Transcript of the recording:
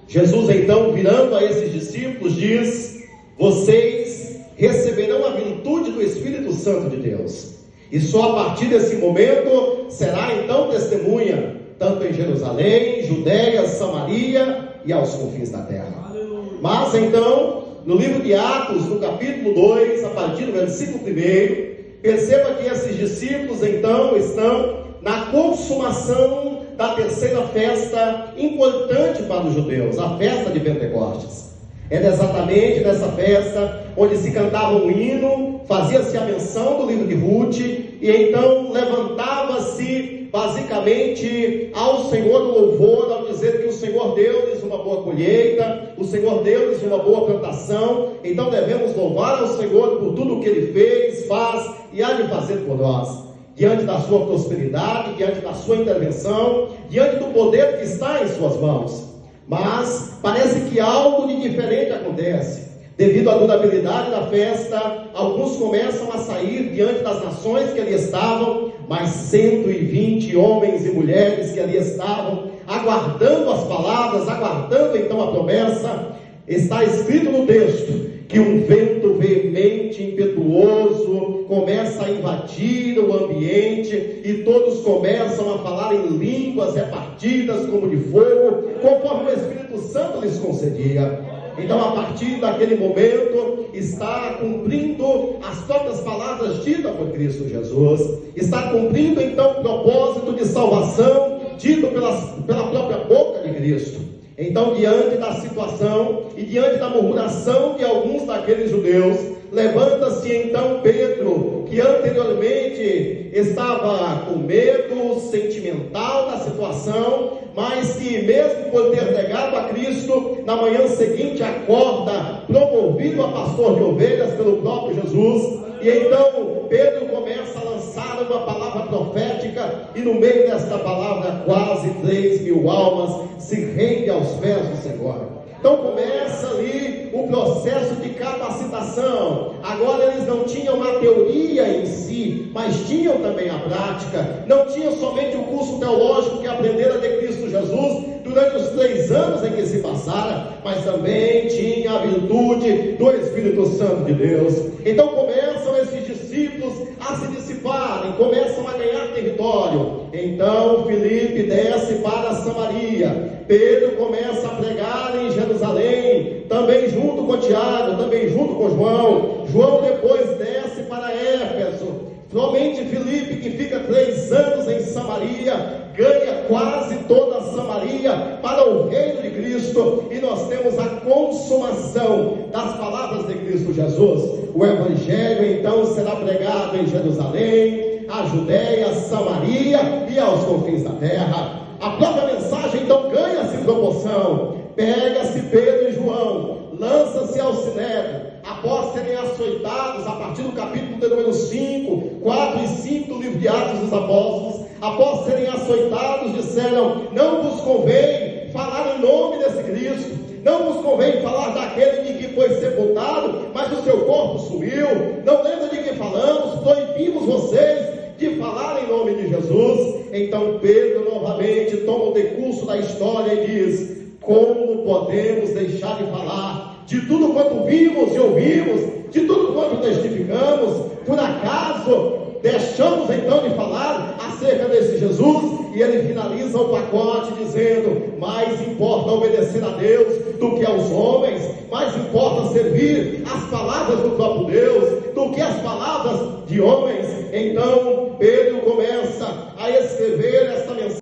Jesus então, virando a esses discípulos, diz: vocês receberão a virtude do Espírito Santo de Deus, e só a partir desse momento será então testemunha, tanto em Jerusalém, Judeia, Samaria e aos confins da terra. Mas então, no livro de Atos, no capítulo 2, a partir do versículo 1, perceba que esses discípulos então estão na consumação da terceira festa importante para os judeus, a festa de Pentecostes. É exatamente nessa festa onde se cantava um hino, fazia-se a menção do livro de Ruth, e então levantava-se basicamente ao Senhor o louvor, ao dizer que o Senhor deu-lhes uma boa colheita, o Senhor deu-lhes uma boa plantação. Então devemos louvar ao Senhor por tudo o que Ele fez, faz e há de fazer por nós, diante da sua prosperidade, diante da sua intervenção, diante do poder que está em suas mãos. Mas parece que algo de diferente acontece. Devido à durabilidade da festa, alguns começam a sair diante das nações que ali estavam, mas 120 homens e mulheres que ali estavam, aguardando as palavras, aguardando então a promessa. Está escrito no texto que um vento veemente, impetuoso, começa a invadir o ambiente, e todos começam a falar em línguas repartidas como de fogo, conforme o Espírito Santo lhes concedia. Então, a partir daquele momento, está cumprindo as próprias palavras ditas por Cristo Jesus, está cumprindo então o propósito de salvação dito pela própria boca de Cristo. Então, diante da situação e diante da murmuração de alguns daqueles judeus, levanta-se então Pedro, que anteriormente estava com medo sentimental da situação, mas que mesmo por ter negado a Cristo, na manhã seguinte acorda, promovido a pastor de ovelhas pelo próprio Jesus. E então Pedro começa a lançar uma palavra profética, e no meio desta palavra quase 3.000 almas se rendem aos pés do Senhor. Então começa ali o processo de capacitação. Agora eles não tinham a teoria em si, mas tinham também a prática. Não tinham somente o curso teológico que aprenderam de Cristo Jesus durante os 3 anos em que se passara, mas também tinha a virtude do Espírito Santo de Deus. Então começam esses discípulos a se dissiparem, começam a ganhar território. Então Filipe desce para Samaria, Pedro começa a pregar em Jerusalém, também junto com Tiago, também junto com João. João depois desce para Éfeso. Somente Filipe, que fica 3 anos em Samaria, ganha quase toda a Samaria para o reino de Cristo, e nós temos a consumação das palavras de Cristo Jesus. O Evangelho então será pregado em Jerusalém, a Judeia, a Samaria e aos confins da terra. A própria mensagem então ganha-se proporção. Pega-se Pedro e João, lança-se ao sinédrio, após serem açoitados, a partir do capítulo de número 5, 4 e 5 do livro de Atos dos Apóstolos, após serem açoitados, disseram: não vos convém falar em nome desse Cristo, não vos convém falar daquele de que foi sepultado, mas o seu corpo sumiu. Não lembra de que falamos, proibimos vocês de falar em nome de Jesus. Então Pedro novamente toma o decurso da história e diz: como podemos deixar de falar de tudo quanto vimos e ouvimos, de tudo quanto testificamos? Por acaso deixamos então de falar acerca desse Jesus? E ele finaliza o pacote dizendo: mais importa obedecer a Deus do que aos homens, mais importa servir as palavras do próprio Deus do que as palavras de homens. Então Pedro começa a escrever esta